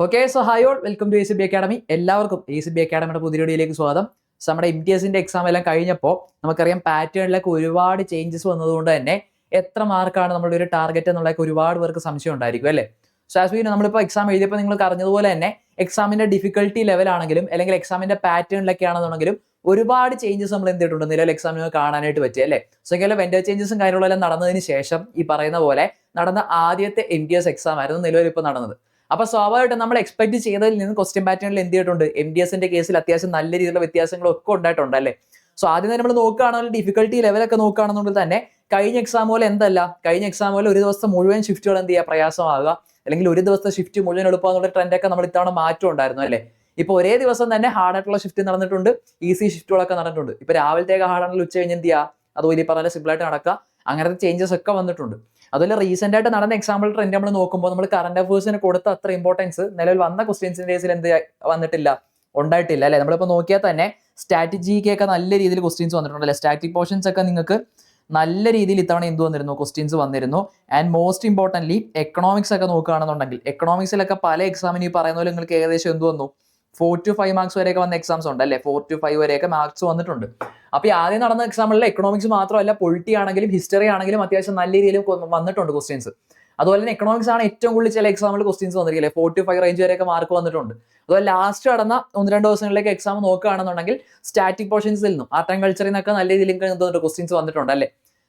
Okay, so hi all, welcome to ACB academy. എല്ലാവർക്കും ACB അക്കാഡമിയുടെ പുതിയ വീഡിയോയിലേക്ക് സ്വാഗതം. നമ്മുടെ MTSന്റെ എക്സാം എല്ലാം കഴിഞ്ഞപ്പോൾ നമുക്കറിയാം പാറ്റേണിലൊക്കെ ഒരുപാട് ചേഞ്ചസ് വന്നതുകൊണ്ട് തന്നെ എത്ര മാർക്കാണ് നമ്മുടെ ഒരു ടാർഗറ്റ് എന്നുള്ളതൊക്കെ ഒരുപാട് പേർക്ക് സംശയം ഉണ്ടായിരിക്കും അല്ലേ. സോ ആസ് വി നമ്മളിപ്പോൾ എക്സാം എഴുതിയപ്പോൾ നിങ്ങൾ അറിഞ്ഞതുപോലെ തന്നെ എക്സാമിന്റെ ഡിഫിക്കൽട്ടി ലെവലാണെങ്കിലും അല്ലെങ്കിൽ എക്സാമിന്റെ പാറ്റേണിലൊക്കെ ആണെന്നുണ്ടെങ്കിലും ഒരുപാട് ചേഞ്ചസ് നമ്മൾ എന്ത് ചെയ്തിട്ടുണ്ട് നിലവിൽ എക്സാമിന് കാണാനായിട്ട് പറ്റി അല്ലേ. സോ ഇങ്ങനെ വെൻഡർ ചേഞ്ചസും കാര്യങ്ങളെല്ലാം നടന്നതിന് ശേഷം ഈ പറയുന്ന പോലെ നടന്ന ആദ്യത്തെ MTS എക്സാം ആയിരുന്നു നിലവിൽ ഇപ്പോൾ നടന്നത്. അപ്പൊ സ്വാഭാവികമായിട്ടും നമ്മൾ എക്സ്പെക്ട് ചെയ്തതിൽ നിന്ന് ക്വസ്റ്റ്യൻ പാറ്റേണിൽ എന്ത് ചെയ്തിട്ടുണ്ട്, MTSന്റെ കേസിൽ അത്യാവശ്യം നല്ല രീതിയിലുള്ള വ്യത്യാസങ്ങളൊക്കെ ഉണ്ടായിട്ടുണ്ട് അല്ലേ. സോ ആദ്യം തന്നെ നമ്മൾ നോക്കുകയാണെങ്കിൽ ഡിഫിക്കൽട്ടി ലെവലൊക്കെ നോക്കുകയാണെന്നുണ്ടെങ്കിൽ തന്നെ കഴിഞ്ഞ എക്സാം പോലെ കഴിഞ്ഞ എക്സാം പോലെ ഒരു ദിവസത്തെ മുഴുവൻ ഷിഫ്റ്റുകൾ എന്ത് ചെയ്യുക പ്രയാസമാകുക, അല്ലെങ്കിൽ ഒരു ദിവസത്തെ ഷിഫ്റ്റ് മുഴുവൻ എളുപ്പമെന്നുള്ള ട്രെൻഡൊക്കെ നമ്മൾ ഇത്തവണ മാറ്റം ഉണ്ടായിരുന്നു അല്ലേ. ഇപ്പൊ ഒരേ ദിവസം തന്നെ ഹാർഡ് ആയിട്ടുള്ള ഷിഫ്റ്റ് നടന്നിട്ടുണ്ട്, ഈസി ഷിഫ്റ്റുകളൊക്കെ നടന്നിട്ടുണ്ട്. ഇപ്പൊ രാവിലത്തേക്ക് ഹാർഡ് ആണെങ്കിൽ ഉച്ച കഴിഞ്ഞ് എന്ത് ചെയ്യുക, അത് വലിയ പറഞ്ഞ സിമ്പിൾ ആയിട്ട് നടക്കുക, അങ്ങനത്തെ ചേഞ്ചസ് ഒക്കെ വന്നിട്ടുണ്ട്. അതുപോലെ റീസെന്റ് ആയിട്ട് നടന്ന എക്സാമ്പിൾ ട്രെൻഡ് നമ്മൾ നോക്കുമ്പോൾ നമ്മൾ കറന്റ് അഫേഴ്സിന് കൊടുത്ത അത്ര ഇമ്പോർട്ടൻസ് നിലവിൽ വന്ന ക്വസ്റ്റ്യൻസിന്റെ കേസിൽ എന്ത് വന്നിട്ടില്ല, ഉണ്ടായിട്ടില്ല അല്ലെ. നമ്മളിപ്പോൾ നോക്കിയാൽ തന്നെ സ്ട്രാറ്റജിക്കൊക്കെ നല്ല രീതിയിൽ ക്വസ്റ്റ്യൻസ് വന്നിട്ടുണ്ട് അല്ലെ. സ്റ്റാറ്റിക് പോർഷൻസ് ഒക്കെ നിങ്ങൾക്ക് നല്ല രീതിയിൽ ഇത്തവണ എന്ത് വന്നിരുന്നു, ക്വസ്റ്റ്യൻസ് വന്നിരുന്നു. ആൻഡ് മോസ്റ്റ് ഇമ്പോർട്ടൻ്റ്ലി എക്കണോമിക്സ് ഒക്കെ നോക്കുകയാണെന്നുണ്ടെങ്കിൽ എക്കണോമിക്സിലൊക്കെ പല എക്സാമിന് ഈ പറയുന്ന പോലെ നിങ്ങൾക്ക് ഏകദേശം എന്ത് വന്നു, 4 to 5 മാർക്സ് വരെയൊക്കെ വന്ന എക്സാംസ് ഉണ്ട് അല്ലെ. 4 to 5 വരെയൊക്കെ മാർക്സ് വന്നിട്ടുണ്ട്. അപ്പൊ ഈ ആദ്യം നടന്ന എക്സാമിലെ എക്കണോമിക്സ് മാത്രമല്ല, പൊളിറ്റി ആണെങ്കിലും ഹിസ്റ്ററി ആണെങ്കിലും അത്യാവശ്യം നല്ല രീതിയിൽ വന്നിട്ടുണ്ട് ക്വസ്റ്റ്യൻസ്. അതുപോലെ തന്നെ എക്കണോമിക്സ് ആണ് ഏറ്റവും കൂടുതൽ ചില എക്സാമിൽ ക്വസ്റ്റ്യൻസ് വന്നിരിക്കില്ലേ, 4 to 5 റേഞ്ച് വരെയൊക്കെ മാർക്ക് വന്നിട്ടുണ്ട്. അതുപോലെ ലാസ്റ്റ് നടന്ന 1-2 ദിവസങ്ങളിലേക്ക് എക്സാം നോക്കുകയാണെന്നുണ്ടെങ്കിൽ സ്റ്റാറ്റിക് പോർഷൻസിൽ നിന്നും ആർട്ട് ആൻഡ് കൾച്ചറിൽ നിന്നൊക്കെ നല്ല രീതിയിൽ ക്വസ്റ്റ്യൻസ് വന്നിട്ടുണ്ട് അല്ലേ.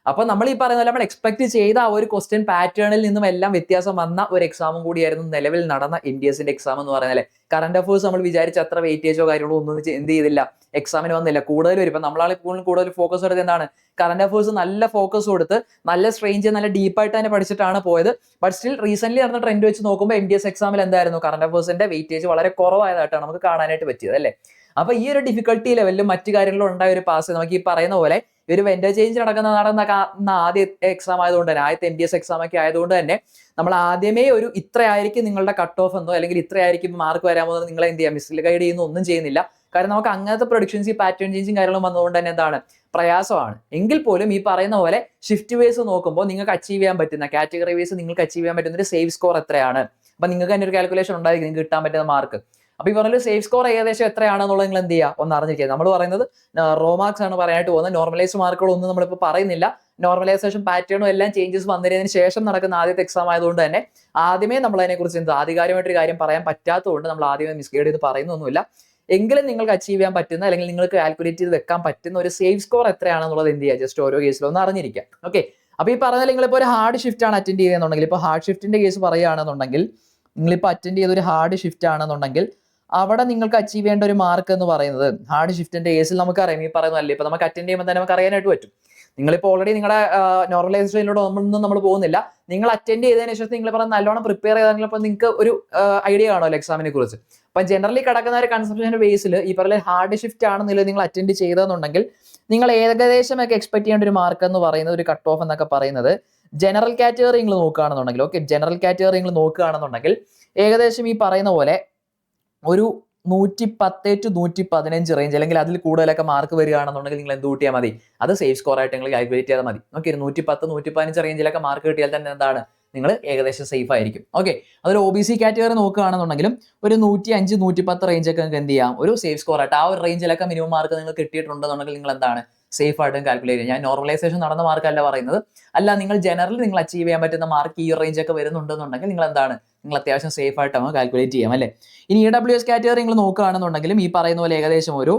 അപ്പൊ നമ്മൾ ഈ പറയുന്ന നമ്മൾ എക്സ്പെക്ട് ചെയ്ത ആ ഒരു ക്വസ്റ്റ്യൻ പാറ്റേണിൽ നിന്നും എല്ലാം വ്യത്യാസം വന്ന ഒരു എക്സാമും കൂടിയായിരുന്നു നിലവിൽ നടന്ന MTSന്റെ എക്സാം എന്ന് പറയുന്നത്. കറന്റ് അഫേഴ്സ് നമ്മൾ വിചാരിച്ച അത്ര വെയിറ്റേജോ കാര്യങ്ങളോ ഒന്നും എന്ത് ചെയ്തില്ല, എക്സാമിന് വന്നില്ല. കൂടുതൽ വരും ഇപ്പൊ നമ്മളാണ് കൂടുതൽ ഫോക്കസ് എടുത്ത് എന്താണ്, കറന്റ് അഫേഴ്സ് നല്ല ഫോക്കസ് കൊടുത്ത് നല്ല സ്ട്രെയിൻ നല്ല ഡീപ്പായിട്ട് തന്നെ പഠിച്ചിട്ടാണ് പോയത്. ബട്ട് സ്റ്റിൽ റീസെന്റ് നടന്ന ട്രെൻഡ് വെച്ച് നോക്കുമ്പോൾ MTS എക്സാമിൽ എന്തായിരുന്നു, കറന്റ് അഫേഴ്സിന്റെ വെയിറ്റേജ് വളരെ കുറവായതായിട്ടാണ് നമുക്ക് കാണാനായിട്ട് പറ്റിയത് അല്ലേ. അപ്പൊ ഈ ഒരു ഡിഫിക്കൽട്ടി ലെവലിലും മറ്റു കാര്യങ്ങളിലും ഉണ്ടായ ഒരു പാസ് നമുക്ക് ഈ പറയുന്ന പോലെ ഒരു വെൻഡർ ചേഞ്ച് നടന്ന ആദ്യത്തെ എക്സാം ആയതുകൊണ്ട് തന്നെ, ആദ്യത്തെ MTS എക്സാം ഒക്കെ ആയതുകൊണ്ട് തന്നെ നമ്മൾ ആദ്യമേ ഒരു ഇത്രയായിരിക്കും നിങ്ങളുടെ കട്ട് ഓഫ് എന്നോ അല്ലെങ്കിൽ ഇത്രയായിരിക്കും മാർക്ക് വരാമോ എന്ന് നിങ്ങളെ എന്ത് ചെയ്യാം മിസ് ഗൈഡ് ചെയ്യുന്ന ഒന്നും ചെയ്യുന്നില്ല. കാരണം നമുക്ക് അങ്ങനത്തെ പ്രൊഡിക്ഷൻസ് ഈ പാറ്റേൺ ചേഞ്ചും കാര്യങ്ങളും വന്നതുകൊണ്ട് തന്നെ എന്താണ് പ്രയാസമാണ്. എങ്കിൽ പോലും ഈ പറയുന്ന പോലെ ഷിഫ്റ്റ് വേസ് നോക്കുമ്പോൾ നിങ്ങൾക്ക് അച്ചീവ് ചെയ്യാൻ പറ്റുന്ന കാറ്റഗറി വേസ് നിങ്ങൾക്ക് അച്ചീവ് ചെയ്യാൻ പറ്റുന്ന ഒരു സേവ് സ്കോർ എത്രയാണ്, അപ്പൊ നിങ്ങൾക്ക് തന്നെ ഒരു കാൽക്കുലേഷൻ ഉണ്ടായിരിക്കും നിങ്ങൾക്ക് കിട്ടാൻ പറ്റുന്ന മാർക്ക്. അപ്പൊ ഈ പറഞ്ഞ സേഫ് സ്കോർ ഏകദേശം എത്രയാണെന്നുള്ളത് നിങ്ങൾ എന്ത് ചെയ്യുക, ഒന്ന് അറിഞ്ഞിരിക്കുക. നമ്മൾ പറയുന്നത് റോ മാർക്സ് ആണ് പറയാനായിട്ട് പോകുന്നത്, നോർമലൈസ്ഡ് മാർക്കുകളൊന്നും നമ്മളിപ്പോൾ പറയുന്നില്ല. നോർമലൈസേഷൻ പാറ്റേണും എല്ലാം ചേഞ്ചസ് വന്നതിന് ശേഷം നടക്കുന്ന ആദ്യത്തെ എക്സാം ആയതുകൊണ്ട് തന്നെ ആദ്യമേ നമ്മൾ അതിനെക്കുറിച്ച് എന്ത് ആധികാരികമായിട്ടൊരു കാര്യം പറയാൻ പറ്റാത്തതുകൊണ്ട് നമ്മൾ ആദ്യമേ മിസ്ഗൈഡ് ചെയ്ത് പറയുന്നൊന്നുമില്ല. എങ്കിലും നിങ്ങൾക്ക് അച്ചീവ് ചെയ്യാൻ പറ്റുന്ന അല്ലെങ്കിൽ നിങ്ങൾക്ക് കാൽക്കുലേറ്റ് ചെയ്ത് വെക്കാൻ പറ്റുന്ന ഒരു സേഫ് സ്കോർ എത്രയാണെന്നുള്ളത് എന്ത് ചെയ്യുക, ജസ്റ്റ് ഓരോ കേസിലും ഒന്ന് അറിഞ്ഞിരിക്കുക. ഓക്കെ, അപ്പൊ ഈ പറഞ്ഞാൽ നിങ്ങളിപ്പോൾ ഒരു ഹാർഡ് ഷിഫ്റ്റ് ആണ് അറ്റൻഡ് ചെയ്യുന്നുണ്ടെങ്കിൽ, ഇപ്പോൾ ഹാർഡ് ഷിഫ്റ്റിന്റെ കേസ് പറയുകയാണെന്നുണ്ടെങ്കിൽ നിങ്ങളിപ്പോൾ അറ്റൻഡ് ചെയ്ത ഒരു ഹാർഡ് ഷിഫ്റ്റ് ആണെന്നുണ്ടെങ്കിൽ അവിടെ നിങ്ങൾക്ക് അച്ചീവ് ചെയ്യേണ്ട ഒരു മാർക്ക് എന്ന് പറയുന്നത്, ഹാർഡ് ഷിഫ്റ്റിന്റെ കേസിൽ നമുക്കറിയാം ഈ പറയുന്നതല്ലേ, ഇപ്പൊ നമുക്ക് അറ്റൻഡ് ചെയ്യുമ്പോൾ തന്നെ നമുക്ക് അറിയാനായിട്ട് പറ്റും. നിങ്ങളിപ്പോൾ ഓൾറെഡി നിങ്ങളുടെ നോർമലൈസേഷനിലൂടെ നമ്മൾ പോകുന്നില്ല, നിങ്ങൾ അറ്റൻഡ് ചെയ്തതിനു ശേഷം നിങ്ങൾ പറഞ്ഞ നല്ലോണം പ്രിപ്പയർ ചെയ്താൽ ഇപ്പോൾ നിങ്ങൾക്ക് ഒരു ഐഡിയ കാണുമല്ലോ എക്സാമിനെ കുറിച്ച്. അപ്പൊ ജനറലി കിടക്കുന്ന ഒരു കൺസെപ്ഷന്റെ ബേസിൽ ഈ പറയുന്ന ഹാർഡ് ഷിഫ്റ്റ് ആണെന്നില്ല നിങ്ങൾ അറ്റൻഡ് ചെയ്തെന്നുണ്ടെങ്കിൽ നിങ്ങൾ ഏകദേശമൊക്കെ എക്സ്പെക്ട് ചെയ്യേണ്ട ഒരു മാർക്ക് എന്ന് പറയുന്നത്, ഒരു കട്ട് ഓഫ് എന്നൊക്കെ പറയുന്നത് ജനറൽ കാറ്റഗറി നിങ്ങൾ നോക്കുകയാണെന്നുണ്ടെങ്കിൽ, ഓക്കെ ജനറൽ കാറ്റഗറി നിങ്ങൾ നോക്കുകയാണെന്നുണ്ടെങ്കിൽ ഏകദേശം ഈ പറയുന്ന പോലെ ഒരു 110 to 115 റേഞ്ച് അല്ലെങ്കിൽ അതിൽ കൂടുതലൊക്കെ മാർക്ക് വരികയാണെന്നുണ്ടെങ്കിൽ നിങ്ങൾ എന്ത് കൂട്ടിയാൽ മതി, അത് സേഫ് സ്കോർ ആയിട്ട് നിങ്ങൾ കാൽക്കുലേറ്റ് ചെയ്താൽ മതി. ഓക്കെ, 110, 115 റേഞ്ചിലൊക്കെ മാർക്ക് കിട്ടിയാൽ തന്നെ എന്താണ് നിങ്ങൾ ഏകദേശം സേഫ് ആയിരിക്കും. ഓക്കെ, അതൊരു OBC കാറ്റഗറി നോക്കുകയാണെന്നുണ്ടെങ്കിലും ഒരു 105, 110 റേഞ്ചൊക്കെ നിങ്ങൾക്ക് എന്ത് ചെയ്യാം, ഒരു സേഫ് സ്കോർ ആയിട്ട് ആ ഒരു റേഞ്ചിലൊക്കെ മിനിമം മാർക്ക് നിങ്ങൾ കിട്ടിയിട്ടുണ്ടെന്നുണ്ടെങ്കിൽ നിങ്ങൾ എന്താണ് സേഫ് ആയിട്ടും കാൽക്കുലേറ്റ് ചെയ്യാം. ഞാൻ നോർമലൈസേഷൻ നടന്ന മാർക്കല്ല പറയുന്നത്, അല്ല നിങ്ങൾ ജനറൽ നിങ്ങൾ അച്ചീവ് ചെയ്യാൻ പറ്റുന്ന മാർക്ക് ഈ റേഞ്ച് ഒക്കെ വരുന്നുണ്ടെന്നുണ്ടെങ്കിൽ നിങ്ങൾ എന്താണ്, നിങ്ങൾ അത്യാവശ്യം സേഫ് ആയിട്ടാണ് കാൽക്കുലേറ്റ് ചെയ്യാം അല്ലേ. ഇനി EWS കാറ്റഗറി നിങ്ങൾ നോക്കുകയാണെന്നുണ്ടെങ്കിലും ഈ പറയുന്ന പോലെ ഏകദേശം ഒരു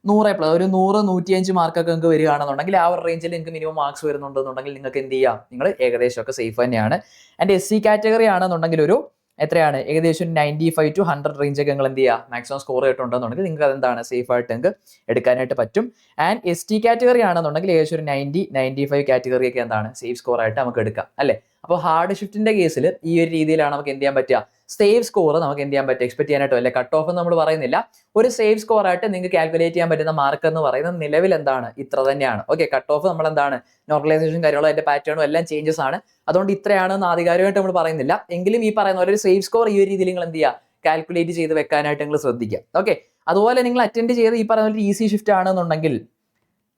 100+, ഒരു 100, 105 മാർക്കൊക്കെ നിങ്ങൾക്ക് വരികയാണെന്നുണ്ടെങ്കിൽ ആ ഒരു റേഞ്ചിൽ നിങ്ങൾക്ക് മിനിമം മാർക്സ് വരുന്നുണ്ടെന്നുണ്ടെങ്കിൽ നിങ്ങൾക്ക് എന്ത് ചെയ്യാം, നിങ്ങൾ ഏകദേശമൊക്കെ സേഫ് തന്നെയാണ്. ആൻഡ് SC കാറ്റഗറി ആണെന്നുണ്ടെങ്കിൽ ഒരു എത്രയാണ്, ഏകദേശം 95 to 100 റേഞ്ചൊക്കെ നിങ്ങൾ എന്ത് ചെയ്യുക മാക്സിമം സ്കോർ ചെയ്തിട്ടുണ്ടെന്നുണ്ടെങ്കിൽ നിങ്ങൾക്ക് അതെന്താണ് സേഫ് ആയിട്ട് നിങ്ങൾക്ക് എടുക്കാനായിട്ട് പറ്റും. ആൻഡ് ST കാറ്റഗറി ആണെന്നുണ്ടെങ്കിൽ ഏകദേശം ഒരു 90, 95 കാറ്റഗറി ഒക്കെ എന്താണ് സേഫ് സ്കോർ ആയിട്ട് നമുക്ക് എടുക്കാം അല്ലേ. അപ്പോൾ ഹാർഡ് ഷിഫ്റ്റിന്റെ കേസിൽ ഈ ഒരു രീതിയിലാണ് നമുക്ക് എന്ത് ചെയ്യാൻ പറ്റുക, സേഫ് സ്കോർ നമുക്ക് എന്ത് ചെയ്യാൻ പറ്റുക, എക്സ്പെക്ട് ചെയ്യാനായിട്ടോ അല്ലെ. കട്ട് ഓഫ് നമ്മൾ പറയുന്നില്ല, ഒരു സേഫ് സ്കോർ ആയിട്ട് നിങ്ങൾക്ക് കാൽക്കുലേറ്റ് ചെയ്യാൻ പറ്റുന്ന മാർക്ക് എന്ന് പറയുന്നത് നിലവിൽ എന്താണ് ഇത്ര തന്നെയാണ്. ഓക്കെ, കട്ട് ഓഫ് നമ്മൾ എന്താണ് നോർമലൈസേഷൻ കാര്യങ്ങളും അതിന്റെ പാറ്റേണും എല്ലാം ചേഞ്ചസ് ആണ്, അതുകൊണ്ട് ഇത്രയാണെന്ന് ആധികാരികമായിട്ട് നമ്മൾ പറയുന്നില്ല. എങ്കിലും ഈ പറയുന്ന പോലെ ഒരു സേഫ് സ്കോർ ഈ ഒരു രീതിയിൽ നിങ്ങൾ എന്ത് ചെയ്യുക, കാൽക്കുലേറ്റ് ചെയ്ത് വെക്കാനായിട്ട് നിങ്ങൾ ശ്രദ്ധിക്കുക. ഓക്കെ, അതുപോലെ നിങ്ങൾ അറ്റൻഡ് ചെയ്ത് ഈ പറയുന്ന ഒരു ഈസി ഷിഫ്റ്റ് ആണെന്നുണ്ടെങ്കിൽ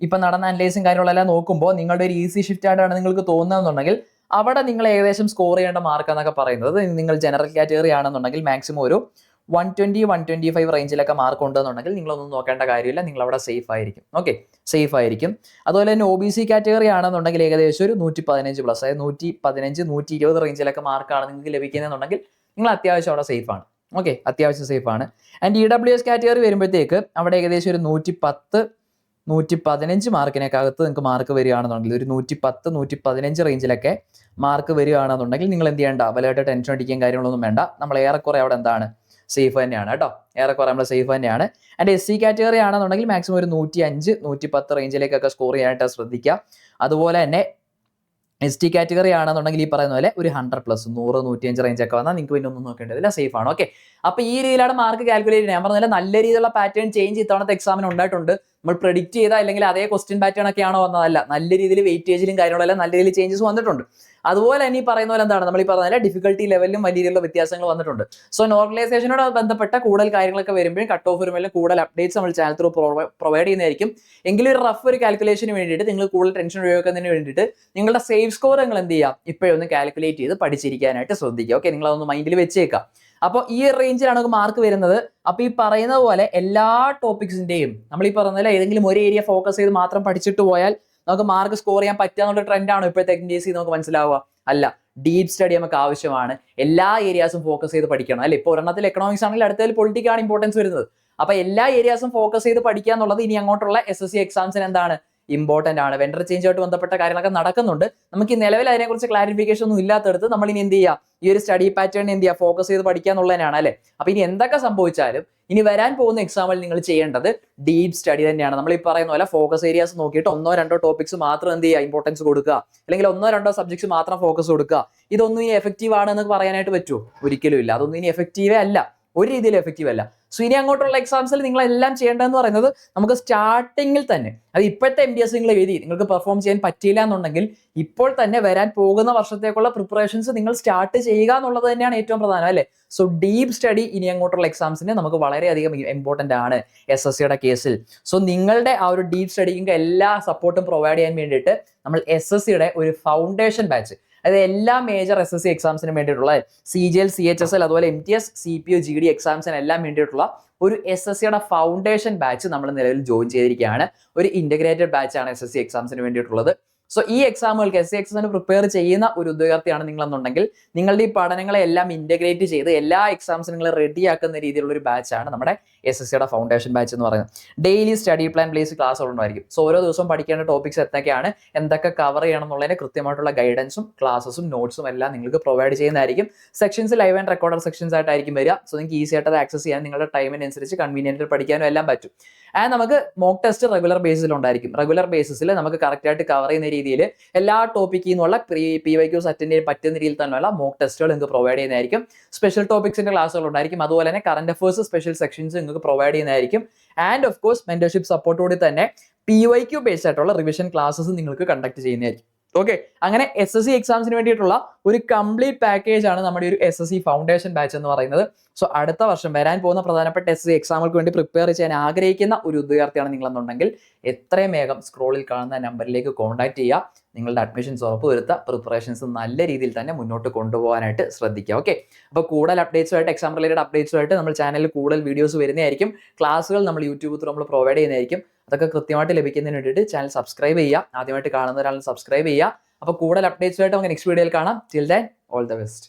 ഇപ്പൊ നടന്ന അനലൈസും കാര്യങ്ങളെല്ലാം നോക്കുമ്പോൾ നിങ്ങളുടെ ഒരു ഈസി ഷിഫ്റ്റ് ആയിട്ടാണ് നിങ്ങൾക്ക് തോന്നുന്നതെന്നുണ്ടെങ്കിൽ അവിടെ നിങ്ങൾ ഏകദേശം സ്കോർ ചെയ്യേണ്ട മാർക്ക് എന്നൊക്കെ പറയുന്നത് നിങ്ങൾ ജനറൽ കാറ്റഗറി ആണെന്നുണ്ടെങ്കിൽ മാക്സിമം ഒരു 120-125 റേഞ്ചിലൊക്കെ മാർക്ക് ഉണ്ടെന്നുണ്ടെങ്കിൽ നിങ്ങളൊന്നും നോക്കേണ്ട കാര്യമില്ല, നിങ്ങൾ അവിടെ സേഫ് ആയിരിക്കും. ഓക്കെ, സേഫ് ആയിരിക്കും. അതുപോലെ തന്നെ OBC കാറ്റഗറി ആണെന്നുണ്ടെങ്കിൽ ഏകദേശം ഒരു 115 പ്ലസ്, അതായത് 115-120 റേഞ്ചിലൊക്കെ മാർക്കാണ് നിങ്ങൾക്ക് ലഭിക്കുന്നതെന്നുണ്ടെങ്കിൽ നിങ്ങൾ അത്യാവശ്യം അവിടെ സേഫ് ആണ്. ഓക്കെ, അത്യാവശ്യം സേഫ് ആണ്. ആൻഡ് EWS കാറ്റഗറി വരുമ്പോഴത്തേക്ക് അവിടെ ഏകദേശം ഒരു 110-115 മാർക്കിനകത്ത് നിങ്ങൾക്ക് മാർക്ക് വരികയാണെന്നുണ്ടെങ്കിൽ ഒരു 110-115 റേഞ്ചിലൊക്കെ മാർക്ക് വരികയാണെന്നുണ്ടെങ്കിൽ നിങ്ങൾ എന്ത് ചെയ്യേണ്ട, വലുതായിട്ട് ടെൻഷൻ അടിക്കുകയും കാര്യങ്ങളൊന്നും വേണ്ട. നമ്മൾ ഏറെക്കുറെ അവിടെ എന്താണ്, സേഫ് തന്നെയാണ് കേട്ടോ, ഏറെക്കുറെ നമ്മൾ സേഫ് തന്നെയാണ്. ആൻഡ് SC കാറ്റഗറി ആണെന്നുണ്ടെങ്കിൽ മാക്സിമം ഒരു 105-110 റേഞ്ചിലേക്കൊക്കെ സ്കോർ ചെയ്യാനായിട്ട് ശ്രദ്ധിക്കുക. അതുപോലെ തന്നെ ST കാറ്റഗറി ആണെന്നുണ്ടെങ്കിൽ ഈ പറയുന്ന പോലെ ഒരു 100+, 100-105 റേഞ്ചൊക്കെ വന്നാൽ നിങ്ങൾക്ക് പിന്നെ ഒന്നും നോക്കേണ്ടതില്ല, സേഫ് ആണ്. ഓക്കെ, അപ്പൊ ഈ രീതിയിലാണ് മാർക്ക് കാൽക്കുലേറ്റ് ചെയ്യുന്നത്. ഞാൻ പറഞ്ഞ നല്ല രീതിയിലുള്ള പാറ്റേൺ ചേഞ്ച് ഇത്തവണത്തെ എക്സാമിന് ഉണ്ടായിട്ടുണ്ട്. നമ്മൾ പ്രെഡിക്റ്റ് ചെയ്ത അല്ലെങ്കിൽ അതേ ക്വസ്റ്റ്യൻ പാറ്റേൺ ഒക്കെയാണോ വന്നതല്ല, നല്ല രീതിയിൽ വെയിറ്റേജിലും കാര്യങ്ങളെല്ലാം നല്ല രീതിയിൽ ചേഞ്ചസ് വന്നിട്ടുണ്ട്. അതുപോലെ തന്നെ ഈ പറയുന്ന പോലെ എന്താണ്, നമ്മൾ ഈ പറഞ്ഞ ഡിഫിക്കൽട്ടി ലെവലിലും വലിയ രീതിയിലുള്ള വ്യത്യാസങ്ങൾ വന്നിട്ടുണ്ട്. സോ നോർമലൈസേഷനോട് ബന്ധപ്പെട്ട കൂടുതൽ കാര്യങ്ങളൊക്കെ വരുമ്പോഴും കട്ട് ഓഫ് വരുമ്പോഴും കൂടുതൽ അപ്ഡേറ്റ്സ് നമ്മൾ ചാനൽ ത്രൂ പ്രൊവൈഡ് ചെയ്യുന്നതായിരിക്കും. എങ്കിലും ഒരു റഫ് ഒരു കാൽക്കുലേഷന് വേണ്ടിയിട്ട് നിങ്ങൾ കൂടുതൽ ടെൻഷൻ ഒഴിവാക്കുന്നതിന് വേണ്ടിയിട്ട് നിങ്ങളുടെ സേഫ് സ്കോർ നിങ്ങൾ എന്ത് ചെയ്യുക, ഇപ്പോഴൊന്ന് കാൽക്കുലേറ്റ് ചെയ്ത് പഠിച്ചിരിക്കാനായിട്ട് ശ്രദ്ധിക്കുക. ഓക്കെ, നിങ്ങൾ അതൊന്ന് മൈൻഡിൽ വെച്ചേക്കാം. അപ്പോൾ ഈ റേഞ്ചിലാണ് നമുക്ക് മാർക്ക് വരുന്നത്. അപ്പൊ ഈ പറയുന്ന പോലെ എല്ലാ ടോപ്പിക്സിന്റെയും നമ്മൾ ഈ പറഞ്ഞ പോലെ ഏതെങ്കിലും ഒരു ഏരിയ ഫോക്കസ് ചെയ്ത് മാത്രം പഠിച്ചിട്ട് പോയാൽ നമുക്ക് മാർക്ക് സ്കോർ ചെയ്യാൻ പറ്റുക എന്നുള്ള ട്രെൻഡാണോ ഇപ്പോഴത്തെ NTSC നമുക്ക് മനസ്സിലാവുക? അല്ല, ഡീപ് സ്റ്റഡി നമുക്ക് ആവശ്യമാണ്. എല്ലാ ഏരിയാസും ഫോക്കസ് ചെയ്ത് പഠിക്കണം അല്ലെ. ഇപ്പോൾ ഒരെണ്ണത്തിൽ എക്കണോമിക്സ് ആണെങ്കിൽ അടുത്തതിൽ പൊളിറ്റിക്കാണ് ഇമ്പോർട്ടൻസ് വരുന്നത്. അപ്പൊ എല്ലാ ഏരിയാസും ഫോക്കസ് ചെയ്ത് പഠിക്കുക എന്നുള്ളത് ഇനി അങ്ങോട്ടുള്ള SSC എക്സാംസിന് എന്താണ്, ഇമ്പോർട്ടന്റ് ആണ്. വെണ്ടർ ചേഞ്ച് ആയിട്ട് ബന്ധപ്പെട്ട കാര്യങ്ങളൊക്കെ നടക്കുന്നുണ്ട്. നമുക്ക് ഈ നിലവിൽ അതിനെക്കുറിച്ച് ക്ലാരിഫിക്കേഷൻ ഒന്നും ഇല്ലാത്തടത്ത് നമ്മൾ ഇനി എന്ത് ചെയ്യുക, ഈ ഒരു സ്റ്റഡി പാറ്റേൺ എന്ത് ചെയ്യുക, ഫോക്കസ് ചെയ്ത് പഠിക്കുക എന്നുള്ളതിനാണ് അല്ലെ. അപ്പൊ ഇനി എന്തൊക്കെ സംഭവിച്ചാലും ഇനി വരാൻ പോകുന്ന എക്സാമിൽ നിങ്ങൾ ചെയ്യേണ്ടത് ഡീപ് സ്റ്റഡി തന്നെയാണ്. നമ്മൾ ഈ പറയുന്ന പോലെ ഫോക്കസ് ഏരിയാസ് നോക്കിയിട്ട് 1-2 ടോപ്പിക്സ് മാത്രം എന്ത് ചെയ്യുക, ഇമ്പോർട്ടൻസ് കൊടുക്കുക, അല്ലെങ്കിൽ 1-2 സബ്ജക്ട്സ് മാത്രം ഫോക്കസ് കൊടുക്കുക. ഇതൊന്നും ഇനി എഫക്റ്റീവ് ആണെന്ന് പറയാനായിട്ട് പറ്റുമോ? ഒരിക്കലും ഇല്ല. അതൊന്നും ഇനി എഫക്റ്റീവേ അല്ല, ഒരു രീതിയിൽ എഫക്റ്റീവ് അല്ല. സോ ഇനി അങ്ങോട്ടുള്ള എക്സാംസിൽ നിങ്ങൾ എല്ലാം ചെയ്യേണ്ടതെന്ന് പറയുന്നത് നമുക്ക് സ്റ്റാർട്ടിങ്ങിൽ തന്നെ, അത് ഇപ്പോഴത്തെ MTS നിങ്ങൾ എഴുതി നിങ്ങൾക്ക് പെർഫോം ചെയ്യാൻ പറ്റിയില്ല എന്നുണ്ടെങ്കിൽ ഇപ്പോൾ തന്നെ വരാൻ പോകുന്ന വർഷത്തേക്കുള്ള പ്രിപ്പറേഷൻസ് നിങ്ങൾ സ്റ്റാർട്ട് ചെയ്യുക എന്നുള്ളത് തന്നെയാണ് ഏറ്റവും പ്രധാനം അല്ലേ. സോ ഡീപ് സ്റ്റഡി ഇനി അങ്ങോട്ടുള്ള എക്സാംസിന് നമുക്ക് വളരെയധികം ഇമ്പോർട്ടന്റ് ആണ് SSCയുടെ കേസിൽ. സോ നിങ്ങളുടെ ആ ഒരു ഡീപ് സ്റ്റഡിക്ക് എല്ലാ സപ്പോർട്ടും പ്രൊവൈഡ് ചെയ്യാൻ വേണ്ടിയിട്ട് നമ്മൾ SSCയുടെ ഒരു ഫൗണ്ടേഷൻ ബാച്ച്, അതായത് എല്ലാ മേജർ SSC എക്സാംസിനും വേണ്ടിയിട്ടുള്ള CGL, CHSL, അതുപോലെ MTS, CPO, GD എക്സാംസിന് എല്ലാം വേണ്ടിയിട്ടുള്ള ഒരു SSCയുടെ ഫൗണ്ടേഷൻ ബാച്ച് നമ്മൾ നിലവിൽ ജോയിൻ ചെയ്തിരിക്കുകയാണ്. ഒരു ഇന്റഗ്രേറ്റഡ് ബാച്ചാണ് SSC എക്സാംസിന് വേണ്ടിയിട്ടുള്ളത്. സോ ഈ എക്സാമുകൾക്ക് SSC എക്സാമിന് പ്രിപ്പയർ ചെയ്യുന്ന ഒരു ഉദ്യോഗാർത്ഥിയാണ് നിങ്ങളെന്നുണ്ടെങ്കിൽ നിങ്ങളുടെ ഈ പഠനങ്ങളെ എല്ലാം ഇന്റഗ്രേറ്റ് ചെയ്ത് എല്ലാ എക്സാംസിനും നിങ്ങൾ റെഡിയാക്കുന്ന രീതിയിലുള്ള ഒരു ബാച്ചാണ് നമ്മുടെ SSCയുടെ ഫൗണ്ടേഷൻ ബാച്ച് എന്ന് പറയുന്നത്. ഡെയിലി സ്റ്റഡി പ്ലാൻ ബേസ്ഡ് ക്ലാസ്സുകൾ ഉണ്ടായിരിക്കും. സോ ഓരോ ദിവസവും പഠിക്കേണ്ട ടോപ്പിക്സ് എന്തൊക്കെയാണ്, എന്തൊക്കെ കവർ ചെയ്യണം എന്നുള്ളതിന് കൃത്യമായിട്ടുള്ള ഗൈഡൻസും ക്ലാസ്സും നോട്ട്സും എല്ലാം നിങ്ങൾക്ക് പ്രൊവൈഡ് ചെയ്യുന്നതായിരിക്കും. Sections live and recorded sections ആയിട്ടായിരിക്കും വരിക. സോ നിങ്ങൾക്ക് ഈസി ആയിട്ട് അത് ആക്സസ് ചെയ്യാൻ നിങ്ങളുടെ ടൈമിനനുസരിച്ച് കൺവീനിയന്റിൽ പഠിക്കാനും എല്ലാം പറ്റും. ആൻഡ് നമുക്ക് മോക്ക് ടെസ്റ്റ് റെഗുലർ ബേസിൽ ഉണ്ടായിരിക്കും. റെഗുലർ ബേസിൽ നമുക്ക് കറക്റ്റ് ആയിട്ട് കവർ ചെയ്യുന്ന രീതിയിൽ എല്ലാ ടോപ്പിക്കിൽ നിന്നുള്ള PYQs അറ്റൻഡ് ചെയ്യാൻ പറ്റുന്ന രീതിയിൽ തന്നെയുള്ള മോക്ക് ടെസ്റ്റുകൾ നിങ്ങൾക്ക് പ്രൊവൈഡ് ചെയ്യുന്നതായിരിക്കും. സ്പെഷ്യൽ ടോപ്പിക്സിന്റെ ക്ലാസ്സുകൾ ഉണ്ടായിരിക്കും. അതുപോലെ തന്നെ കറന്റ് അഫേഴ്സ് സ്പെഷ്യൽ സെക്ഷൻസ് നിങ്ങൾക്ക് പ്രൊവൈഡ് ചെയ്യുന്നതായിരിക്കും. ആൻഡ് ഓഫ് കോഴ്സ് മെന്റർഷിപ്പ് സപ്പോർട്ടോടെ തന്നെ PYQ ബേസ്ഡ് ആയിട്ടുള്ള റിവിഷൻ ക്ലാസ്സസ് നിങ്ങൾക്ക് കണ്ടക്ട് ചെയ്യുന്നതായിരിക്കും. ഓക്കെ, അങ്ങനെ SSC എക്സാംസിന് വേണ്ടിയിട്ടുള്ള ഒരു കംപ്ലീറ്റ് പാക്കേജ് ആണ് നമ്മുടെ ഒരു SSC ഫൗണ്ടേഷൻ ബാച്ച് എന്ന് പറയുന്നത്. സോ അടുത്ത വർഷം വരാൻ പോകുന്ന പ്രധാനപ്പെട്ട SSC എക്സാമുകൾക്ക് വേണ്ടി പ്രിപ്പയർ ചെയ്യാൻ ആഗ്രഹിക്കുന്ന ഒരു ഉദ്യോഗാർത്ഥിയാണ് നിങ്ങളെന്നുണ്ടെങ്കിൽ എത്രയും വേഗം സ്ക്രോളിൽ കാണുന്ന നമ്പറിലേക്ക് കോൺടാക്ട് ചെയ്യുക. നിങ്ങളുടെ അഡ്മിഷൻസ് ഉറപ്പുവരുത്തുക. പ്രിപ്പറേഷൻസ് നല്ല രീതിയിൽ തന്നെ മുന്നോട്ട് കൊണ്ടുപോകാനായിട്ട് ശ്രദ്ധിക്കുക. ഓക്കെ, അപ്പോൾ കൂടുതൽ അപ്ഡേറ്റ്സുമായിട്ട് എക്സാം റിലേറ്റഡ് അപ്ഡേറ്റ്സുമായിട്ട് നമ്മൾ ചാനലിൽ കൂടുതൽ വീഡിയോസ് വരുന്നതായിരിക്കും. ക്ലാസ്സുകൾ നമ്മൾ യൂട്യൂബ് ത്രൂ നമ്മൾ പ്രൊവൈഡ് ചെയ്യുന്നതായിരിക്കും. അതൊക്കെ കൃത്യമായിട്ട് ലഭിക്കുന്നതിന് വേണ്ടിയിട്ട് ചാനൽ സബ്സ്ക്രൈബ് ചെയ്യുക. ആദ്യമായിട്ട് കാണുന്ന ഒരാൾ സബ്സ്ക്രൈബ് ചെയ്യുക. അപ്പോൾ കൂടുതൽ അപ്ഡേറ്റ്സുമായിട്ട് നമുക്ക് നെക്സ്റ്റ് വീഡിയോയിൽ കാണാം. Till then all the best.